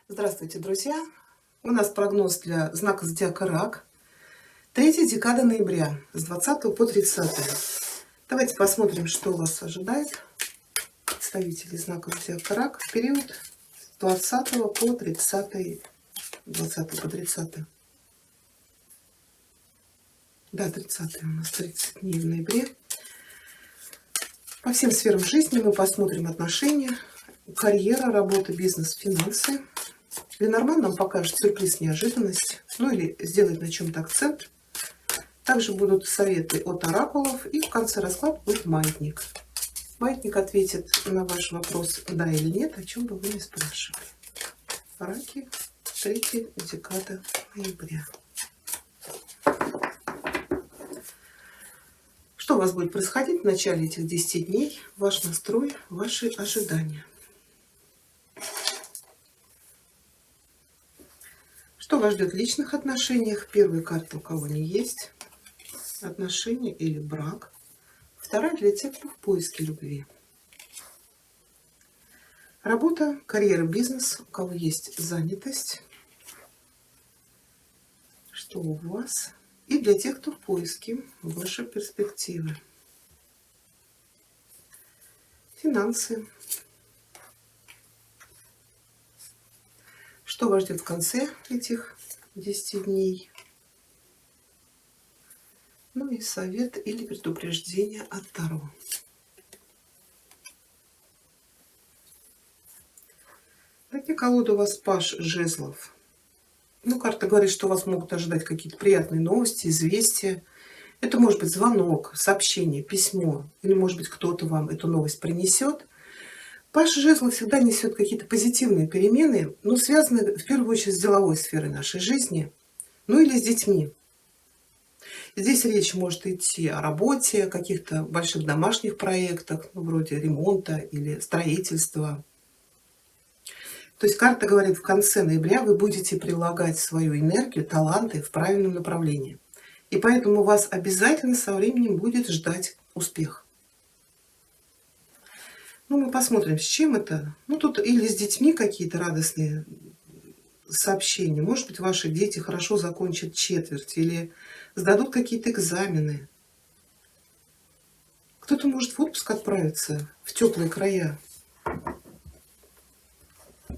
Здравствуйте, друзья! У нас прогноз для знака зодиака Рак. Третья декада ноября с 20 по 30. Давайте посмотрим, что вас ожидает, представители знака зодиака Рак, в период с 20 по 30. 20 по 30. Да, 30 у нас 30 дней в ноябре. По всем сферам жизни мы посмотрим отношения, карьера, работа, бизнес, финансы. Ленорман нам покажет сюрприз, неожиданность, ну или сделает на чем-то акцент. Также будут советы от оракулов, и в конце расклада будет маятник. Маятник ответит на ваш вопрос да или нет, о чем бы вы ни спрашивали. Раки, третья декада ноября. Что у вас будет происходить в начале этих 10 дней? Ваш настрой, ваши ожидания. Что вас ждет в личных отношениях? Первая карта, у кого не есть отношения или брак. Вторая для тех, кто в поиске любви. Работа, карьера, бизнес, у кого есть занятость. Что у вас? И для тех, кто в поиске, ваши перспективы. Финансы. Что вас ждет в конце этих 10 дней? Ну и совет или предупреждение от Таро. Такие колоды у вас паж жезлов. Ну, карта говорит, что вас могут ожидать какие-то приятные новости, известия. Это может быть звонок, сообщение, письмо. Или, может быть, кто-то вам эту новость принесет. Паж жезлов всегда несет какие-то позитивные перемены, но связаны в первую очередь с деловой сферой нашей жизни. Ну или с детьми. Здесь речь может идти о работе, о каких-то больших домашних проектах, ну, вроде ремонта или строительства. То есть карта говорит, в конце ноября вы будете прилагать свою энергию, таланты в правильном направлении. И поэтому вас обязательно со временем будет ждать успех. Ну, мы посмотрим, с чем это. Ну, тут или с детьми какие-то радостные сообщения. Может быть, ваши дети хорошо закончат четверть или сдадут какие-то экзамены. Кто-то может в отпуск отправиться в теплые края.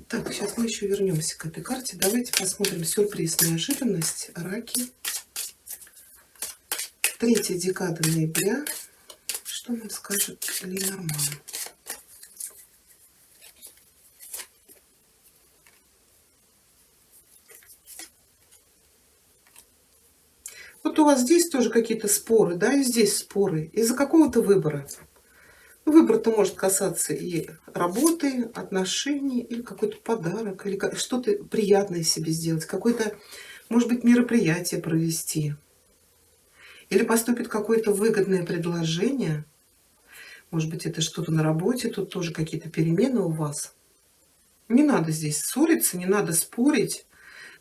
Так, сейчас мы еще вернемся к этой карте. Давайте посмотрим сюрприз, неожиданность, раки. Третья декада ноября. Что нам скажет Ленорман? Вот у вас здесь тоже какие-то споры, да, и здесь споры из-за какого-то выбора. Выбор-то может касаться и работы, отношений, или какой-то подарок, или что-то приятное себе сделать, какое-то, может быть, мероприятие провести. Или поступит какое-то выгодное предложение. Может быть, это что-то на работе, тут тоже какие-то перемены у вас. Не надо здесь ссориться, не надо спорить.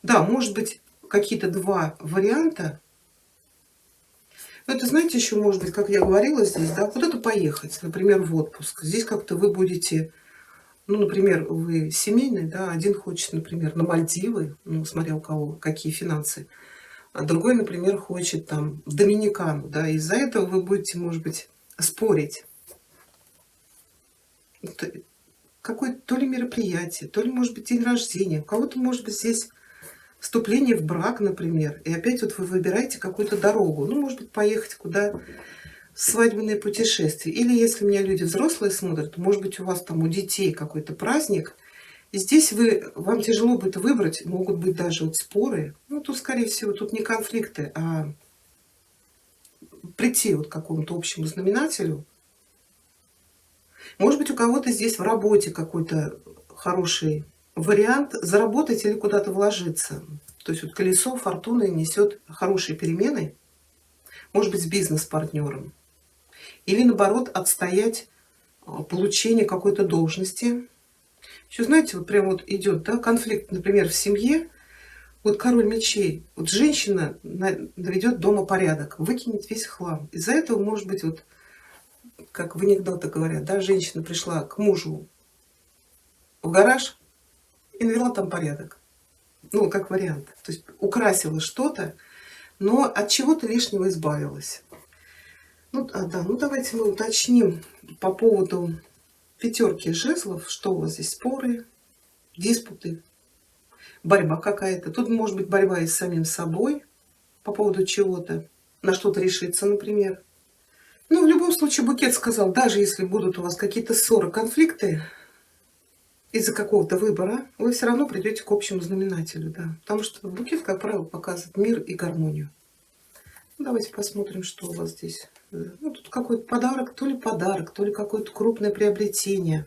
Да, может быть, какие-то два варианта. Но это, знаете, еще может быть, как я говорила здесь, да, куда-то поехать, например, в отпуск. Здесь как-то вы будете, ну, например, вы семейный, да, один хочет, например, на Мальдивы, ну, смотря у кого какие финансы, а другой, например, хочет там в Доминикану, да, из-за этого вы будете, может быть, спорить. Какое-то то ли мероприятие, то ли, может быть, день рождения, у кого-то, может быть, здесь вступление в брак, например, и опять вот вы выбираете какую-то дорогу. Ну, может быть, поехать куда свадебное путешествие. Или если меня люди взрослые смотрят, может быть, у вас там у детей какой-то праздник, и здесь вам тяжело будет выбрать, могут быть даже вот споры. Ну, тут, скорее всего, тут не конфликты, а прийти вот к какому-то общему знаменателю. Может быть, у кого-то здесь в работе какой-то хороший вариант заработать или куда-то вложиться. То есть вот колесо фортуны несет хорошие перемены. Может быть, с бизнес-партнером. Или наоборот, отстоять получение какой-то должности. Еще, знаете, вот прям вот идет, да, конфликт, например, в семье. Вот король мечей. Вот женщина наведет дома порядок, выкинет весь хлам. Из-за этого, может быть, вот как в анекдотах говорят, да, женщина пришла к мужу в гараж и навела там порядок. Ну, как вариант. То есть украсила что-то, но от чего-то лишнего избавилась. Ну, да, ну давайте мы уточним по поводу пятерки жезлов, что у вас здесь: споры, диспуты, борьба какая-то. Тут может быть борьба и с самим собой по поводу чего-то, на что-то решиться, например. Ну, в любом случае, букет сказал, даже если будут у вас какие-то ссоры, конфликты из-за какого-то выбора, вы все равно придете к общему знаменателю, да. Потому что букет, как правило, показывает мир и гармонию. Давайте посмотрим, что у вас здесь. Ну, тут какой-то подарок, то ли какое-то крупное приобретение.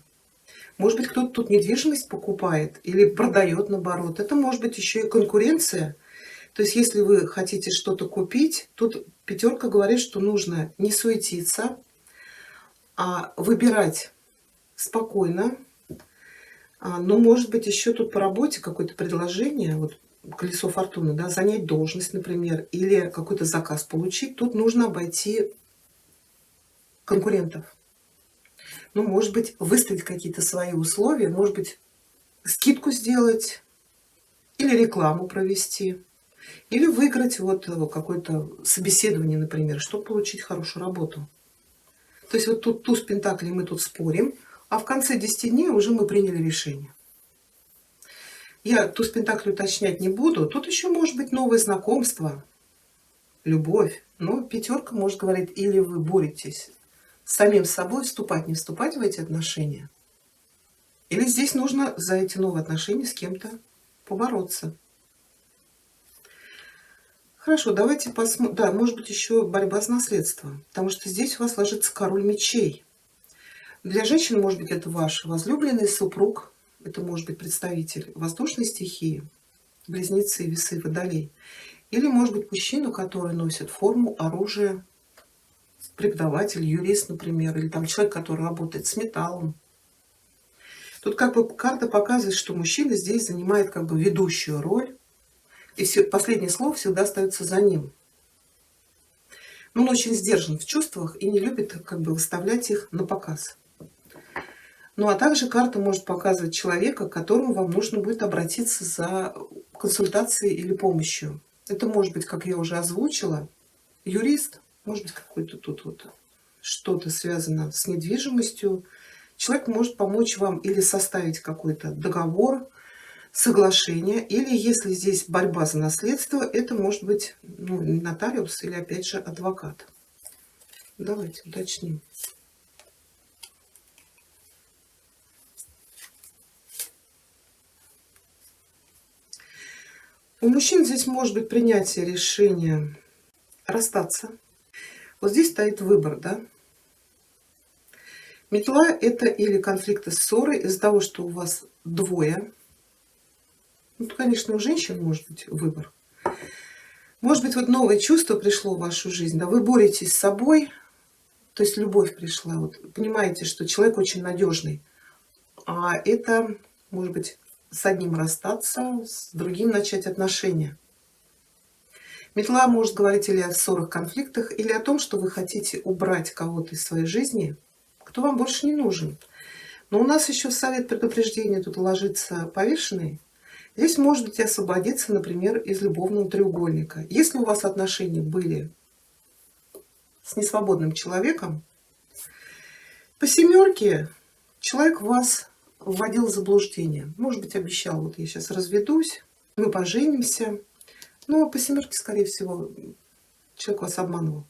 Может быть, кто-то тут недвижимость покупает или продает, наоборот. Это может быть еще и конкуренция. То есть, если вы хотите что-то купить, тут пятерка говорит, что нужно не суетиться, а выбирать спокойно. Но, может быть, еще тут по работе какое-то предложение, вот колесо фортуны, да, занять должность, например, или какой-то заказ получить. Тут нужно обойти конкурентов. Ну, может быть, выставить какие-то свои условия, может быть, скидку сделать или рекламу провести. Или выиграть вот какое-то собеседование, например, чтобы получить хорошую работу. То есть вот тут туз пентаклей, мы тут спорим, а в конце 10 дней уже мы приняли решение. Я туз пентаклей уточнять не буду. Тут еще может быть новое знакомство, любовь. Но пятерка может говорить, или вы боретесь с самим собой, вступать, не вступать в эти отношения. Или здесь нужно за эти новые отношения с кем-то побороться. Хорошо, давайте посмотрим. Да, может быть, еще борьба с наследством, потому что здесь у вас ложится король мечей. Для женщин, может быть, это ваш возлюбленный супруг, это может быть представитель воздушной стихии, близнецы, весы, водолей. Или, может быть, мужчина, который носит форму, оружие, преподаватель, юрист, например, или там человек, который работает с металлом. Тут как бы карта показывает, что мужчина здесь занимает как бы ведущую роль, и последнее слово всегда остается за ним. Но он очень сдержан в чувствах и не любит как бы выставлять их на показ. Ну а также карта может показывать человека, к которому вам нужно будет обратиться за консультацией или помощью. Это может быть, как я уже озвучила, юрист, может быть, какой-то тут вот что-то связано с недвижимостью. Человек может помочь вам или составить какой-то договор, соглашение, или если здесь борьба за наследство, это может быть нотариус или опять же адвокат. Давайте уточним. У мужчин здесь может быть принятие решения расстаться. Вот здесь стоит выбор, да? Метла — это или конфликты, ссоры из-за того, что у вас двое. Ну, конечно, у женщин может быть выбор. Может быть, вот новое чувство пришло в вашу жизнь, да, вы боретесь с собой, то есть любовь пришла, вот понимаете, что человек очень надежный, а это, может быть, с одним расстаться, с другим начать отношения. Метла может говорить или о ссорах, конфликтах, или о том, что вы хотите убрать кого-то из своей жизни, кто вам больше не нужен. Но у нас еще совет предупреждения тут ложится повешенный. Здесь может быть освободиться, например, из любовного треугольника. Если у вас отношения были с несвободным человеком, по семерке человек вас вводил в заблуждение. Может быть, обещал, вот я сейчас разведусь, мы поженимся. Но по семерке, скорее всего, человек вас обманул.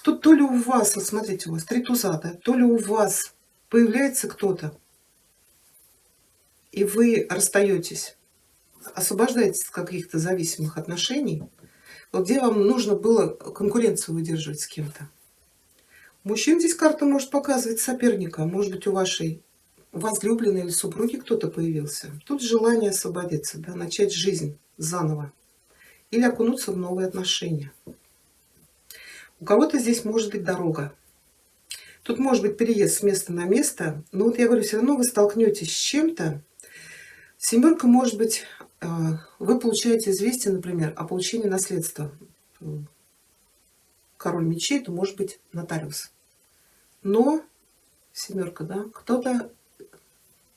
Тут то ли у вас, вот смотрите, у вас 3 туза, да, то ли у вас появляется кто-то, и вы расстаетесь, освобождаетесь от каких-то зависимых отношений, вот где вам нужно было конкуренцию выдерживать с кем-то. Мужчин здесь карта может показывать соперника. Может быть, у вашей возлюбленной или супруги кто-то появился. Тут желание освободиться, да, начать жизнь заново или окунуться в новые отношения. У кого-то здесь может быть дорога. Тут может быть переезд с места на место, но вот я говорю, все равно вы столкнетесь с чем-то. Семерка, может быть, вы получаете известие, например, о получении наследства. Король мечей, то может быть нотариус. Но семерка, да, кто-то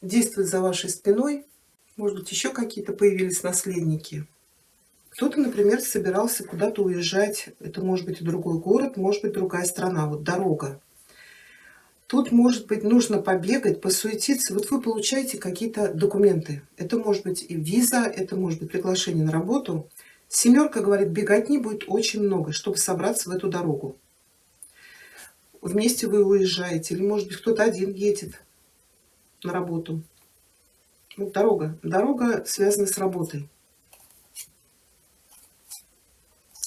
действует за вашей спиной, Может быть, еще какие-то появились наследники. Кто-то, например, собирался куда-то уезжать. Это может быть и другой город, может быть другая страна. Вот дорога. Тут, может быть, нужно побегать, посуетиться. Вот вы получаете какие-то документы. Это может быть и виза, это может быть приглашение на работу. Семерка говорит, беготни будет очень много, чтобы собраться в эту дорогу. Вместе вы уезжаете, или, может быть, кто-то один едет на работу. Вот дорога. Дорога связана с работой.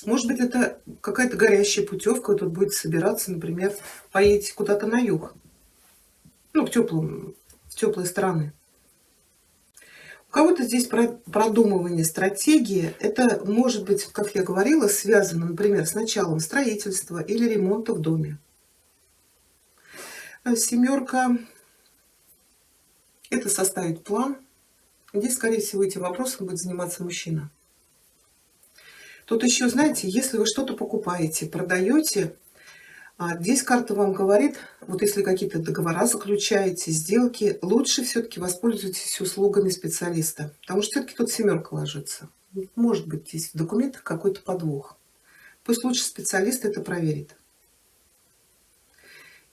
Может быть, это какая-то горящая путевка, вы тут будете собираться, например, поедете куда-то на юг. Ну, в теплые страны. У кого-то здесь продумывание стратегии. Это может быть, как я говорила, связано, например, с началом строительства или ремонта в доме. Семерка – это составить план. Здесь, скорее всего, этим вопросом будет заниматься мужчина. Тут еще, знаете, если вы что-то покупаете, продаете, здесь карта вам говорит, вот если какие-то договора заключаете, сделки, лучше все-таки воспользуйтесь услугами специалиста, потому что все-таки тут семерка ложится. Может быть, здесь в документах какой-то подвох. Пусть лучше специалист это проверит.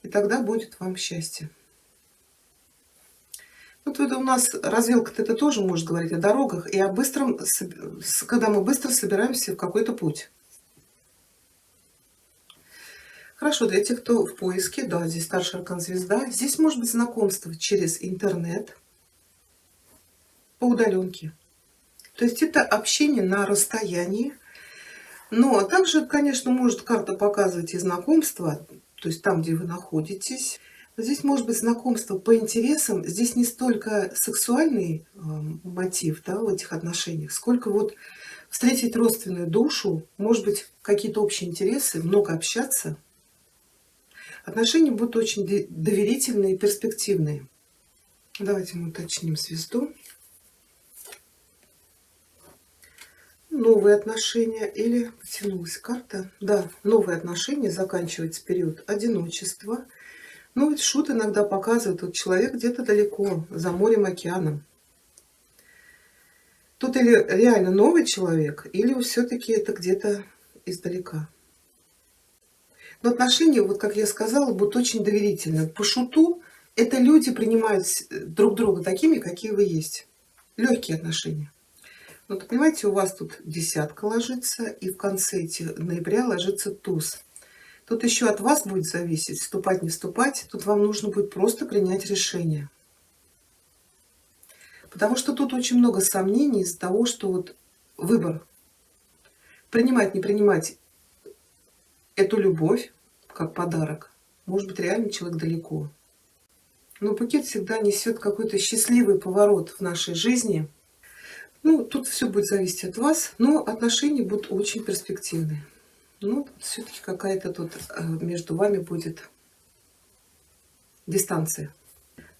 И тогда будет вам счастье. Вот это у нас развилка-то это тоже может говорить о дорогах и о быстром, когда мы быстро собираемся в какой-то путь. Хорошо, для тех, кто в поиске, да, здесь старший аркан звезда. Здесь может быть знакомство через интернет по удаленке. То есть это общение на расстоянии. Но также, конечно, может карта показывать и знакомство, то есть там, где вы находитесь. Здесь может быть знакомство по интересам. Здесь не столько сексуальный мотив, да, в этих отношениях, сколько вот встретить родственную душу, может быть, какие-то общие интересы, много общаться. Отношения будут очень доверительные и перспективные. Давайте мы уточним звезду. Новые отношения или потянулась карта. Да, новые отношения, заканчивается период одиночества. Ну, вот шут иногда показывает, вот человек где-то далеко, за морем, океаном. Тут или реально новый человек, или все-таки это где-то издалека. Но отношения, вот как я сказала, будут очень доверительны. По шуту это люди принимают друг друга такими, какие вы есть. Легкие отношения. Вот понимаете, у вас тут десятка ложится, и в конце ноября ложится туз. Тут еще от вас будет зависеть, вступать, не вступать. Тут вам нужно будет просто принять решение. Потому что тут очень много сомнений из-за того, что вот выбор. Принимать, не принимать эту любовь как подарок. Может быть, реально человек далеко. Но букет всегда несет какой-то счастливый поворот в нашей жизни. Ну, тут все будет зависеть от вас, но отношения будут очень перспективные. Ну, все-таки какая-то тут между вами будет дистанция.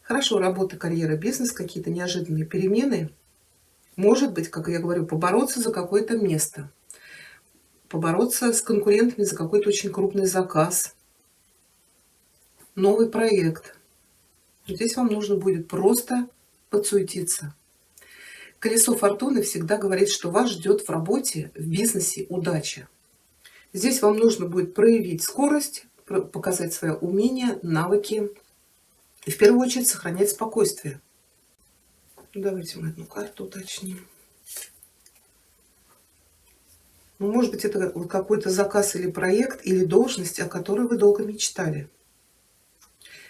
Хорошо, работа, карьера, бизнес, какие-то неожиданные перемены. Может быть, как я говорю, побороться за какое-то место. Побороться с конкурентами за какой-то очень крупный заказ. Новый проект. Здесь вам нужно будет просто подсуетиться. Колесо фортуны всегда говорит, что вас ждет в работе, в бизнесе удача. Здесь вам нужно будет проявить скорость, показать свое умение, навыки. И в первую очередь сохранять спокойствие. Давайте мы одну карту уточним. Ну, может быть, это какой-то заказ или проект, или должность, о которой вы долго мечтали.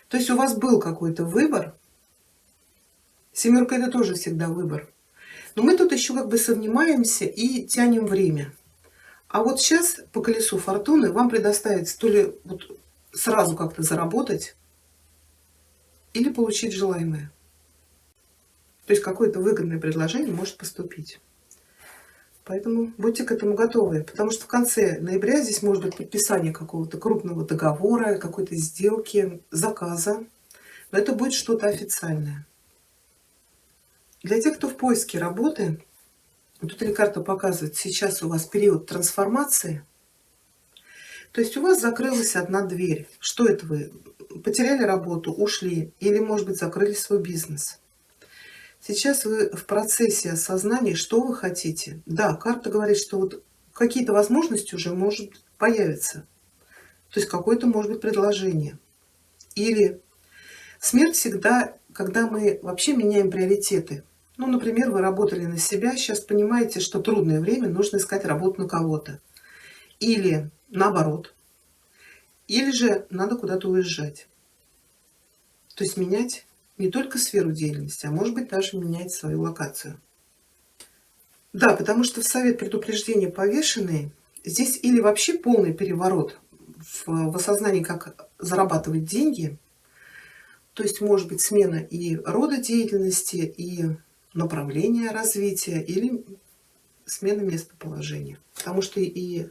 То есть у вас был какой-то выбор. Семерка — это тоже всегда выбор. Но мы тут еще как бы совнимаемся и тянем время. А вот сейчас по колесу фортуны вам предоставится то ли вот сразу как-то заработать, или получить желаемое. То есть какое-то выгодное предложение может поступить. Поэтому будьте к этому готовы. Потому что в конце ноября здесь может быть подписание какого-то крупного договора, какой-то сделки, заказа. Но это будет что-то официальное. Для тех, кто в поиске работы, тут или карта показывает, сейчас у вас период трансформации. То есть у вас закрылась одна дверь. Что это вы? Потеряли работу, ушли или, может быть, закрыли свой бизнес. Сейчас вы в процессе осознания, что вы хотите. Да, карта говорит, что вот какие-то возможности уже может появиться. То есть какое-то может быть предложение. Или смерть всегда, когда мы вообще меняем приоритеты. Ну, например, вы работали на себя, сейчас понимаете, что трудное время, нужно искать работу на кого-то. Или наоборот. Или же надо куда-то уезжать. То есть менять не только сферу деятельности, а может быть даже менять свою локацию. Да, потому что в совет предупреждения повешенные здесь или вообще полный переворот в осознании, как зарабатывать деньги. То есть может быть смена и рода деятельности, и направления развития, или смена местоположения. Потому что и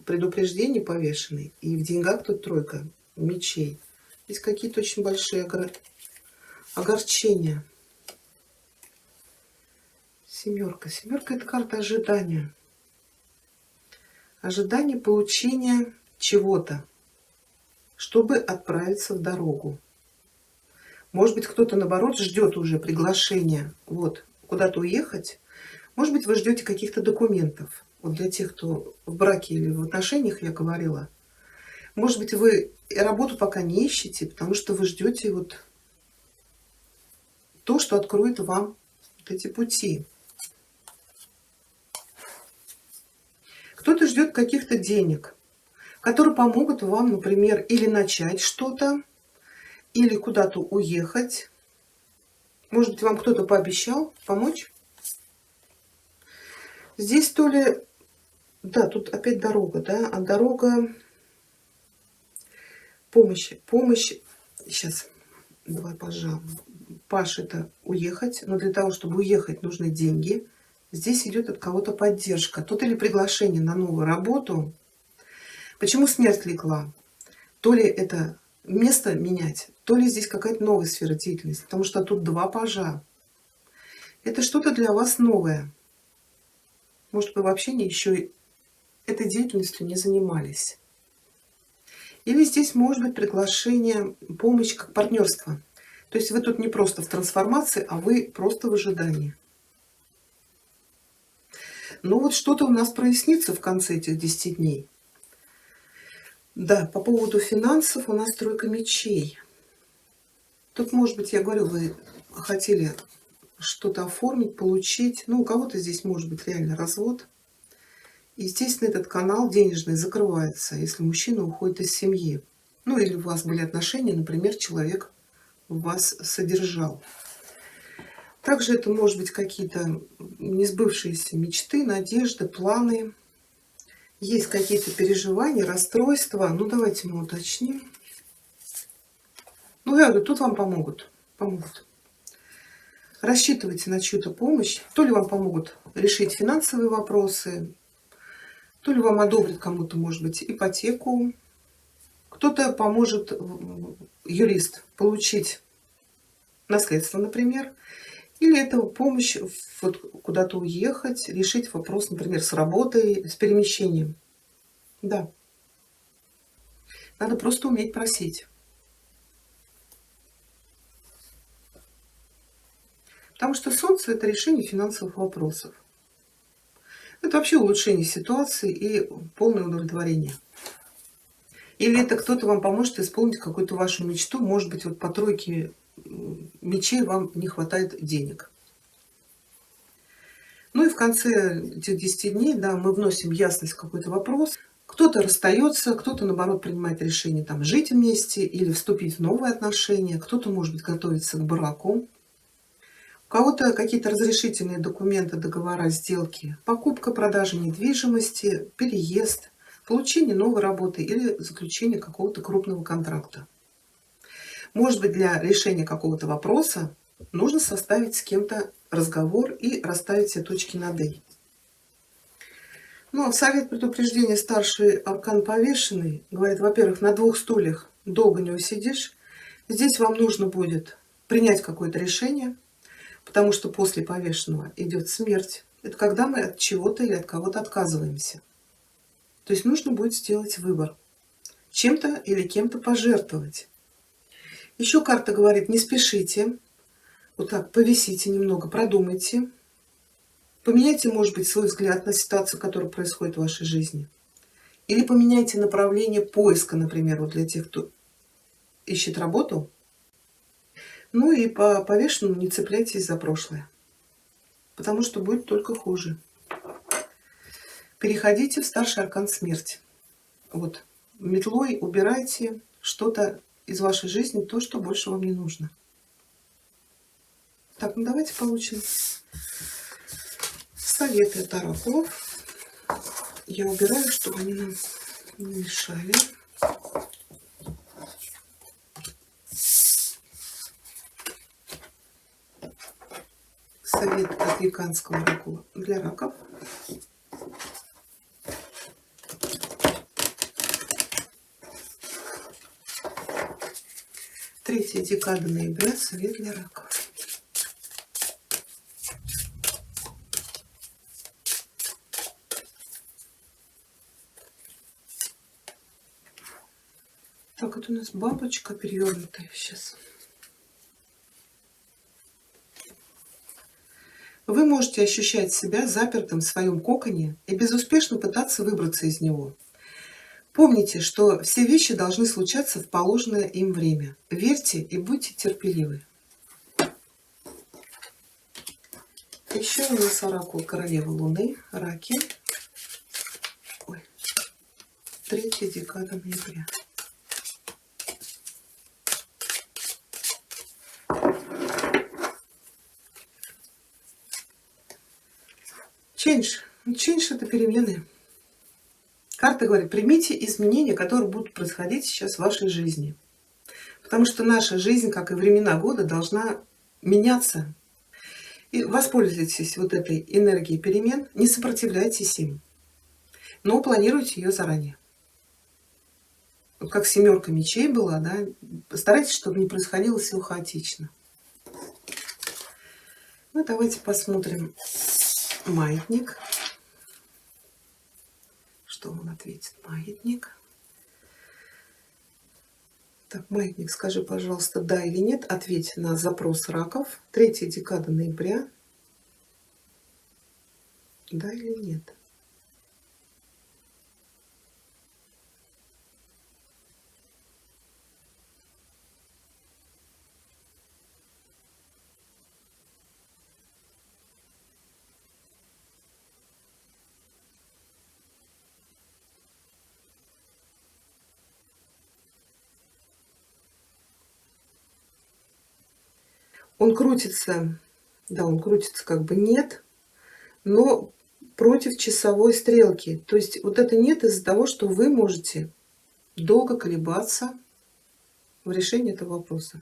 предупреждение повешенный, и в деньгах тут тройка мечей. Есть какие-то очень большие огорчения. Семерка. Семерка — это карта ожидания. Ожидание получения чего-то, чтобы отправиться в дорогу. Может быть, кто-то, наоборот, ждет уже приглашения вот, куда-то уехать. Может быть, вы ждете каких-то документов. Вот для тех, кто в браке или в отношениях, я говорила. Может быть, вы работу пока не ищете, потому что вы ждете вот то, что откроет вам вот эти пути. Кто-то ждет каких-то денег, которые помогут вам, например, или начать что-то, или куда-то уехать. Может быть, вам кто-то пообещал помочь? Здесь то ли... Да, тут опять дорога, да, а дорога... Помощь. Сейчас, давай пожалуй. Паш — это уехать, но для того, чтобы уехать, нужны деньги. Здесь идет от кого-то поддержка. Тут или приглашение на новую работу. Почему смерть легла? То ли это место менять, то ли здесь какая-то новая сфера деятельности. Потому что тут два пажа. Это что-то для вас новое. Может, вы вообще еще этой деятельностью не занимались. Или здесь может быть приглашение, помощь как партнерство. То есть вы тут не просто в трансформации, а вы просто в ожидании. Но вот что-то у нас прояснится в конце этих 10 дней. Да, по поводу финансов у нас тройка мечей. Тут, может быть, я говорю, вы хотели что-то оформить, получить. Ну, у кого-то здесь может быть реально развод. И, естественно, этот канал денежный закрывается, если мужчина уходит из семьи. Ну, или у вас были отношения, например, человек вас содержал. Также это может быть какие-то несбывшиеся мечты, надежды, планы. Есть какие-то переживания, расстройства. Ну, давайте мы уточним. Ну, я говорю, тут вам помогут. Рассчитывайте на чью-то помощь. То ли вам помогут решить финансовые вопросы, то ли вам одобрят кому-то, может быть, ипотеку. Кто-то поможет, юрист, получить наследство, например. Или это помощь вот куда-то уехать, решить вопрос, например, с работой, с перемещением. Да. Надо просто уметь просить. Потому что Солнце — это решение финансовых вопросов. Это вообще улучшение ситуации и полное удовлетворение. Или это кто-то вам поможет исполнить какую-то вашу мечту. Может быть, вот по тройке мечей вам не хватает денег. Ну и в конце этих 10 дней, да, мы вносим ясность в какой-то вопрос. Кто-то расстается, кто-то, наоборот, принимает решение там жить вместе или вступить в новые отношения. Кто-то, может быть, готовится к браку. У кого-то какие-то разрешительные документы, договора, сделки. Покупка, продажа недвижимости, переезд, получение новой работы или заключение какого-то крупного контракта. Может быть, для решения какого-то вопроса нужно составить с кем-то разговор и расставить все точки над «и». Ну, совет предупреждения старший аркан повешенный говорит, во-первых, на 2 стульях долго не усидишь. Здесь вам нужно будет принять какое-то решение, потому что после повешенного идет смерть. Это когда мы от чего-то или от кого-то отказываемся. То есть нужно будет сделать выбор. Чем-то или кем-то пожертвовать. Еще карта говорит, не спешите. Вот так повисите немного, продумайте. Поменяйте, может быть, свой взгляд на ситуацию, которая происходит в вашей жизни. Или поменяйте направление поиска, например, вот для тех, кто ищет работу. Ну и по повешенному не цепляйтесь за прошлое, потому что будет только хуже. Переходите в старший аркан смерти. Вот. Метлой убирайте что-то из вашей жизни, то, что больше вам не нужно. Так, ну давайте получим советы от оракулов. Я убираю, чтобы они нам не мешали. Совет от Веканского оракула для раков. Третья декада ноября. Совет для раков. Так, это у нас бабочка перевернутая сейчас. Вы можете ощущать себя запертым в своем коконе и безуспешно пытаться выбраться из него. Помните, что все вещи должны случаться в положенное им время. Верьте и будьте терпеливы. Еще у нас оракул королевы Луны, раки. Ой. Третья декада ноября. Change. Change — это перемены. Карта говорит, примите изменения, которые будут происходить сейчас в вашей жизни. Потому что наша жизнь, как и времена года, должна меняться. И воспользуйтесь вот этой энергией перемен, не сопротивляйтесь им, но планируйте ее заранее. Вот как семерка мечей была, да, постарайтесь, чтобы не происходило всего хаотично. Ну, давайте посмотрим маятник. Что он ответит? Маятник. Так, маятник, скажи, пожалуйста, да или нет. Ответь на запрос раков. Третья декада ноября. Да или нет? Он крутится, да, он крутится как бы нет, но против часовой стрелки. То есть вот это нет из-за того, что вы можете долго колебаться в решении этого вопроса.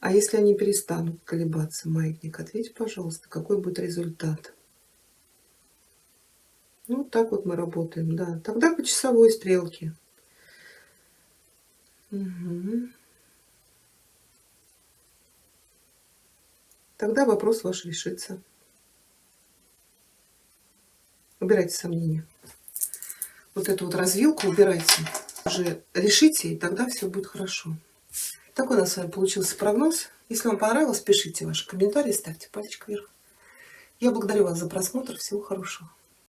А если они перестанут колебаться, маятник, ответь, пожалуйста, какой будет результат? Ну, так вот мы работаем, да. Тогда по часовой стрелке. Угу. Тогда вопрос ваш решится. Убирайте сомнения. Вот эту вот развилку убирайте. Уже решите, и тогда все будет хорошо. Такой у нас с вами получился прогноз. Если вам понравилось, пишите ваши комментарии, ставьте пальчик вверх. Я благодарю вас за просмотр. Всего хорошего.